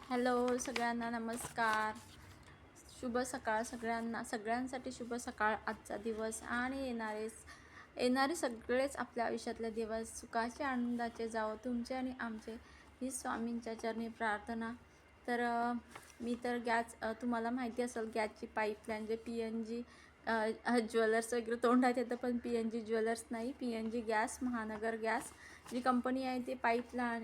Hello सगळ्यांना नमस्कार. शुभ सकाळ सगळ्यांसाठी शुभ सकाळ. आजचा दिवस आणि येणारे सगळेच आपल्या आयुष्यातले दिवस सुखाचे आनंदाचे जावो, तुमचे आणि आमचे, ही स्वामींच्या चरणी प्रार्थना. तर मी तर तुम्हाला माहिती असेल गॅसची पाईपलाईन जे PNG ज्वेलर्स वगैरे तोंडात येतं, पण PNG ज्वेलर्स नाही, PNG गॅस, महानगर गॅस जी कंपनी आहे ती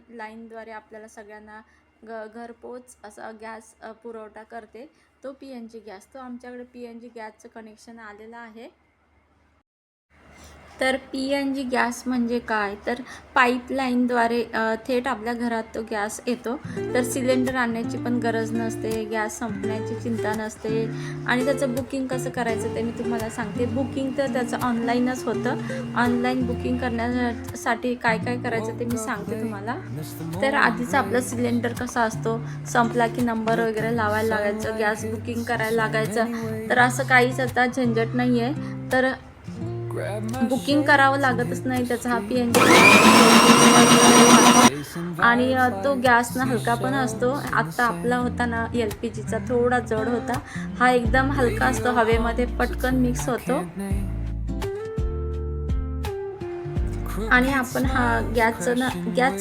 लाईनद्वारे आपल्याला सगळ्यांना घरपोच असा गॅस पुरवठा करते. तो PNG गॅस, तो आमच्याकडे PNG गॅसचं कनेक्शन आलेलं आहे. तर PNG गॅस म्हणजे काय, तर पाईपलाईनद्वारे थेट आपल्या घरात तो गॅस येतो. तर सिलेंडर आणण्याची पण गरज नसते, गॅस संपण्याची चिंता नसते. आणि त्याचं बुकिंग कसं करायचं ते मी तुम्हाला सांगते. बुकिंग तर त्याचं ऑनलाईनच होतं. ऑनलाईन बुकिंग करण्यासाठी काय काय करायचं ते मी सांगते तुम्हाला. तर आधीच आपला सिलेंडर कसा असतो, संपला की नंबर वगैरे लावायला लागायचं, गॅस बुकिंग करायला लागायचं. तर असं काहीच आता झंझट नाही आहे. तर बुकिंग करावं लागतच नाही. त्याचा हा PNG आणि तो गॅस ना हलका पण असतो. आत्ता आपला होता ना LPGचा थोडा जड होता, हा एकदम हलका असतो, हवेमध्ये पटकन मिक्स होतो. आणि आपण हा गॅसचा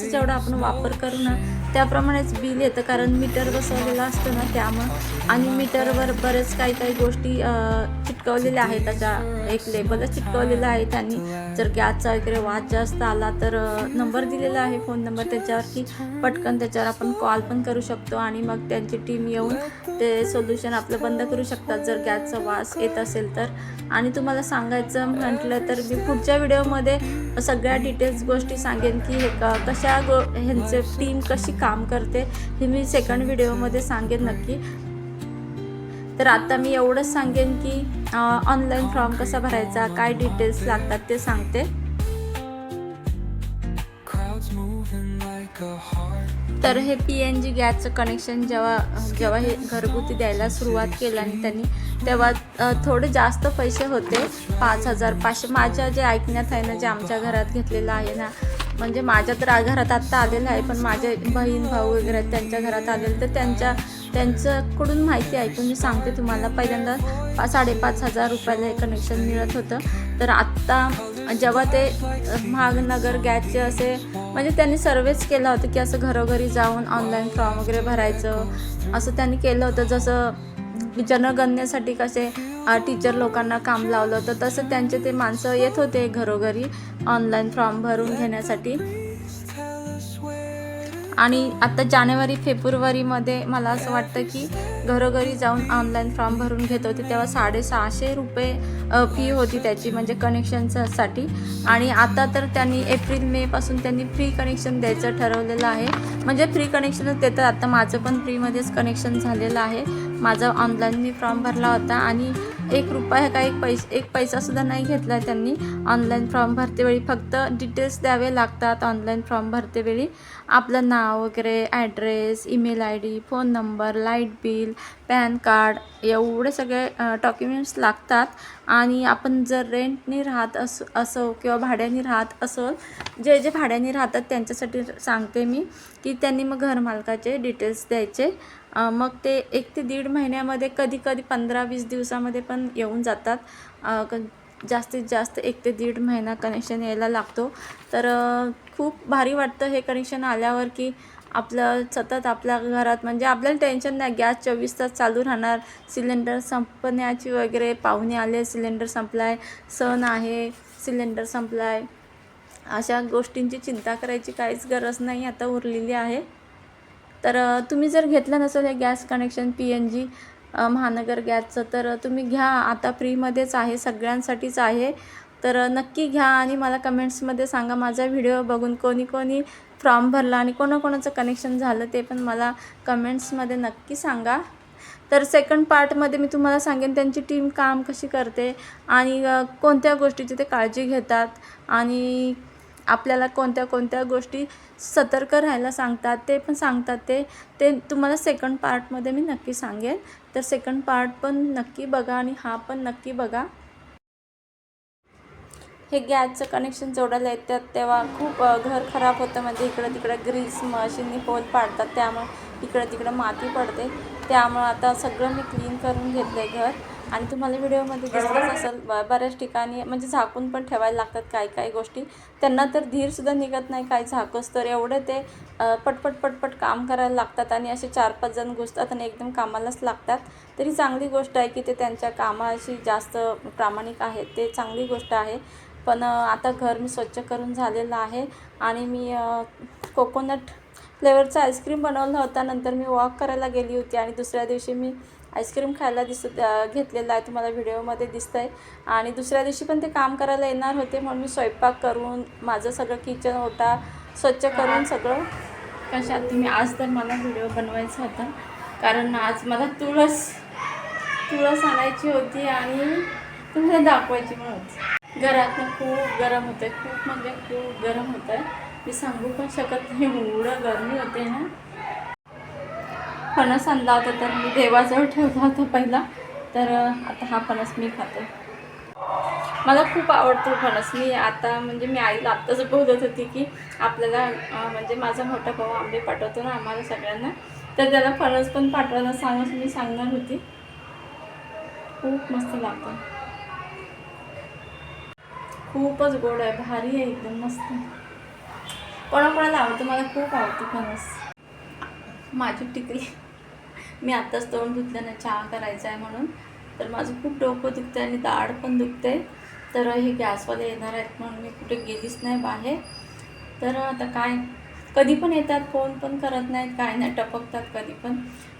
जेवढा आपण वापर करू ना त्याप्रमाणेच बिल येतं, कारण मीटर बसवलेलं असतं ना त्यामुळं. आणि मीटरवर बरेच काही गोष्टी चिटकवलेल्या आहेत, त्याच्या एक लेबलच चिटकवलेलं आहे त्यांनी. जर गॅसचा वगैरे वाद जास्त आला तर नंबर दिलेला आहे, फोन नंबर, त्याच्यावरती पटकन त्याच्यावर आपण कॉल पण करू शकतो आणि मग त्यांची टीम येऊन ते सोल्युशन आपलं बंद करू शकतात जर गॅसचा वास येत असेल तर. आणि तुम्हाला सांगायचं म्हटलं तर मी पुढच्या व्हिडिओमध्ये सगळ्या डिटेल्स गोष्टी सांगेन की ह्यांचे टीम कशी काम करते, हे मी सेकंड व्हिडिओमध्ये सांगेन नक्की. तर आता मी एवढंच सांगेन की ऑनलाईन फॉर्म कसा भरायचा, काय डिटेल्स लागतात ते सांगते. तर हे PNG गॅसचं कनेक्शन जेव्हा हे घरगुती द्यायला सुरुवात केलं आणि त्यांनी, तेव्हा थोडे जास्त पैसे होते, 5,500. माझ्या जे ऐकण्यात आहे ना, जे आमच्या घरात घेतलेलं आहे ना, म्हणजे माझ्या तर घरात आत्ता आलेलं आहे, पण माझे बहीण भाऊ वगैरे त्यांच्या घरात आलेलं, तर त्यांच्याकडून माहिती ऐकून मी सांगते तुम्हाला. पहिल्यांदा 5,500 रुपयाला हे कनेक्शन मिळत होतं. तर आत्ता जेव्हा ते महानगर गॅसचे असे, म्हणजे त्यांनी सर्वेच केला होता की असं घरोघरी जाऊन ऑनलाईन फॉर्म वगैरे भरायचं, असं त्यांनी केलं होतं. जसं जनगणनेसाठी कसे टीचर लोकांना काम लावलं होतं, तसं त्यांचे ते माणसं येत होते घरोघरी ऑनलाईन फॉर्म भरून घेण्यासाठी. आणि आता जानेवारी फेब्रुवारीमध्ये मला असं वाटतं की घरोघरी जाऊन ऑनलाईन फॉर्म भरून घेत होते, तेव्हा 650 रुपये फी होती त्याची, म्हणजे कनेक्शनसाठी. आणि आता तर त्यांनी एप्रिल मे पासून त्यांनी फ्री कनेक्शन द्यायचं ठरवलेलं आहे, म्हणजे फ्री कनेक्शनच देतात. आता माझं पण फ्रीमध्येच कनेक्शन झालेलं आहे. माझा ऑनलाईन मी फॉर्म भरला होता आणि एक पैसासुद्धा नाही घेतला त्यांनी. ऑनलाईन फॉर्म भरतेवेळी फक्त डिटेल्स द्यावे लागतात. ऑनलाईन फॉर्म भरतेवेळी आपलं नाव वगैरे, address, email ID, phone number, light bill, pan card, एवढे सगळे डॉक्युमेंट्स लागतात. आणि आपण जर रेंटनी राहत असो किंवा भाड्याने राहत असो, जे भाड्याने राहतात त्यांच्यासाठी सांगते मी की त्यांनी मग घरमालकाचे डिटेल्स द्यायचे. मग ते 1 ते 1.5 महिन्यामध्ये, कधी 15-20 दिवसामध्ये पण येऊन जातात. जास्तीत जास्त 1 ते 1.5 महिना कनेक्शन यायला लागतो. तर खूप भारी वाटतं हे कनेक्शन आल्यावर की आपलं सतत आपल्या घरात, म्हणजे आपल्याला टेन्शन नाही, गॅस 24 तास चालू राहणार. सिलेंडर संपण्याची वगैरे, पाहुणे आले सिलेंडर संपलाय, सण आहे सिलेंडर संपलाय, अशा गोष्टींची चिंता करायची काहीच गरज नाही आता उरलेली आहे. तर तुम्ही जर घेतलं नसेल हे गॅस कनेक्शन PNG महानगर गॅसचं, तर तुम्ही घ्या. आता फ्रीमध्येच आहे, सगळ्यांसाठीच आहे. तर नक्की घ्या आणि मला कमेंट्समध्ये सांगा. माझा व्हिडिओ बघून कोणी फॉर्म भरला आणि कोणाकोणाचं कनेक्शन झालं ते पण मला कमेंट्समध्ये नक्की सांगा. तर सेकंड पार्टमध्ये मी तुम्हाला सांगेन त्यांची टीम काम कशी करते आणि कोणत्या गोष्टीची ते काळजी घेतात आणि आपल्याला कोणत्या गोष्टी सतर्क राहायला सांगतात ते पण सांगतात. ते तुम्हाला सेकंड पार्टमध्ये मी नक्की सांगेन. तर सेकंड पार्ट पण नक्की बघा आणि हा पण नक्की बघा. हे गॅसचं कनेक्शन जोडायला येतात तेव्हा खूप घर खराब होतं, म्हणजे इकडं तिकडं ग्रीस मशीननी होल पाडतात, त्यामुळे इकडं तिकडं माती पडते, त्यामुळं आता सगळं मी क्लीन करून घेतलं आहे घर. आणि तुम्हाला व्हिडिओमध्ये दिसतच असेल बऱ्याच ठिकाणी म्हणजे झाकून पण ठेवायला लागतात काही गोष्टी. त्यांना तर धीरसुद्धा निघत नाही काही झाकस, तर एवढे ते पटपट काम करायला लागतात. आणि असे 4-5 जण घुसतात आणि एकदम कामालाच लागतात. तरी चांगली गोष्ट आहे की ते त्यांच्या कामाशी जास्त प्रामाणिक आहेत, ते चांगली गोष्ट आहे. पण आता घर मी स्वच्छ करून झालेलं आहे. आणि मी कोकोनट फ्लेवरचा आईस्क्रीम बनवला होता. नंतर मी वॉक करायला गेली होती आणि दुसऱ्या दिवशी मी आईस्क्रीम खायला घेतलेलं आहे, तुम्हाला व्हिडिओमध्ये दिसतं आहे. आणि दुसऱ्या दिवशी पण ते काम करायला येणार होते, म्हणून मी स्वयंपाक करून माझं सगळं किचन ओटा स्वच्छ करून सगळं कशात तुम्ही आज तर मला व्हिडिओ बनवायचा होता, कारण आज मला तुळस आणायची होती आणि तुम्हाला दाखवायची पण होती. घरातनं खूप गरम होतं आहे, खूप म्हणजे खूप गरम होतं आहे. मी सांगू पण शकत नाही, एवढं गरमी होते ना. फणस आणला होता तर मी देवाजवळ ठेवला होता पहिला, तर आता हा फणस मी खाते. मला खूप आवडतो फणस. मी आता म्हणजे मी आईला आत्ताच बोलत होती की आपल्याला म्हणजे माझा मोठा भाऊ आंबे पाठवतो ना आम्हाला सगळ्यांना, तर त्याला फणस पण पाठवायला मी सांगणार होती. खूप मस्त लागतं, खूपच गोड आहे, भारी आहे, एकदम मस्त. कोणाकोणाला आवडतं, मला खूप आवडतं फणस. माझी टिकली मी आत्ताच तोंड धुतलं ना, चहा करायचा आहे म्हणून. तर माझं खूप डोकं दुखतं आहे आणि दाढ पण दुखते. तर हे गॅसवाले येणार आहेत म्हणून मी कुठे गेलीच नाही बाहेर. तर आता काय, कधी पण येतात, फोन पण करत नाहीत, काय नाही, टपकतात कधी पण.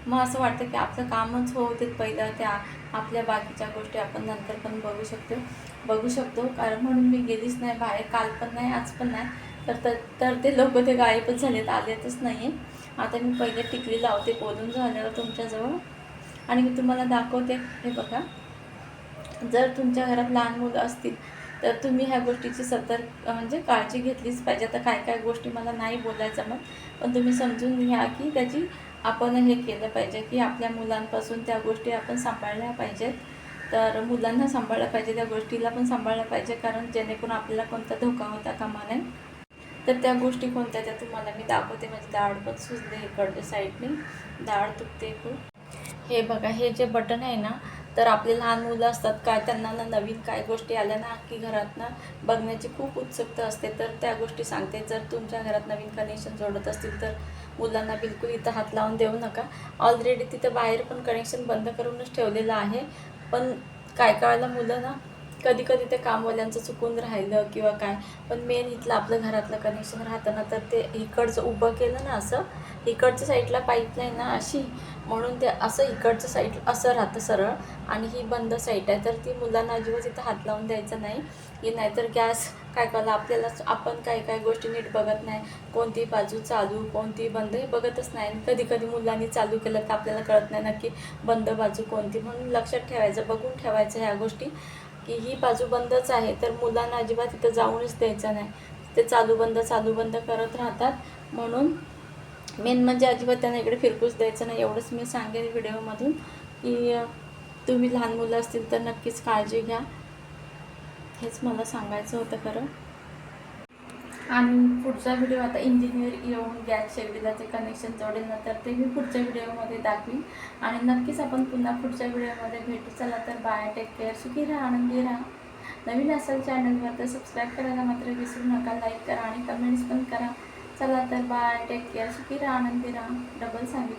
मग असं वाटतं की आपलं कामच होऊ देत पहिलं, त्या आपल्या बाकीच्या गोष्टी आपण नंतर पण बघू शकतो. कारण म्हणून मी गेलीच नाही बाहेर, काल पण नाही, आज पण नाही. तर ते लोक ते गायबच झालेत, आलेतच नाही. आता मी पहिले टिकली लावते बोलून झाल्यावर तुमच्याजवळ, आणि मी तुम्हाला दाखवते. हे बघा, जर तुमच्या घरात लहान मुलं असतील तर तुम्ही ह्या गोष्टीची म्हणजे काळजी घेतलीच पाहिजे. आता काय गोष्टी मला नाही बोलायचं मग, पण तुम्ही समजून घ्या की त्याची आपण हे केलं पाहिजे की आपल्या मुलांपासून त्या गोष्टी आपण सांभाळल्या पाहिजेत. तर मुलांना सांभाळलं पाहिजे, त्या गोष्टीला पण सांभाळलं पाहिजे, कारण जेणेकरून आपल्याला कोणता धोका होता कामा नये. तर त्या गोष्टी कोणत्या त्या तुम्हाला मी दाखवते. माझी दाढ पण सुजले, इकडच्या साईडने दाढ दुखते खूप. हे बघा, हे जे बटन आहे ना, तर आपले लहान मुलं असतात काय, त्यांना ना नवीन काय गोष्टी आल्या ना की घरात ना बघण्याची खूप उत्सुकता असते. तर त्या गोष्टी सांगते. जर तुमच्या घरात नवीन कनेक्शन जोडत असतील तर मुलांना बिलकुल इथं हात लावून देऊ नका. ऑलरेडी तिथं बाहेर पण कनेक्शन बंद करूनच ठेवलेलं आहे. पण काय वेळेला मुलं ना कधी ते कामवाल्यांचं चुकून राहिलं किंवा काय, पण मेन इथलं आपलं घरातलं कनेक्शन राहतं ना, तर ते इकडचं उभं केलं ना असं, इकडच्या साईडला पाईपलाईन ना अशी, म्हणून ते असं इकडचं साईड असं राहतं सरळ, आणि ही बंद साईड आहे. तर ती मुलांना अजिबात इथं हात लावून द्यायचं नाही. की नाहीतर गॅस काय आपल्यालाच, आपण काय गोष्टी नीट बघत नाही, कोणती बाजू चालू कोणती बंद हे बघतच नाही. कधी मुलांनी चालू केलं तर आपल्याला कळत नाही नक्की बंद बाजू कोणती, म्हणून लक्षात ठेवायचं, बघून ठेवायचं ह्या गोष्टी की ही बाजू बंदच आहे. तर मुलांना अजिबात इथं जाऊनच द्यायचं नाही. ते चालू बंद करत राहतात. म्हणून मेन म्हणजे अजिबात त्यांना इकडे फिरकूच द्यायचं नाही. एवढंच मी सांगेन व्हिडिओमधून की तुम्ही लहान मुलं असतील तर नक्कीच काळजी घ्या. हेच मला सांगायचं होतं खरं. आणि पुढचा व्हिडिओ आता इंजिनियर येऊन गॅस शेगडीलाचे कनेक्शन जोडेल ना, तर ते मी पुढच्या व्हिडिओमध्ये दाखवीन. आणि नक्कीच आपण पुन्हा पुढच्या व्हिडिओमध्ये भेटू. चला तर बाय, टेक केअर, सुखी राहा, आनंदी राहा. नवीन असेल चॅनलवर तर सबस्क्राईब करायला मात्र विसरू नका, लाईक करा आणि कमेंट्स पण करा. चला तर बाय, टेक केअर, सुखी राहा, आनंदी राहा. डबल सांगितलं.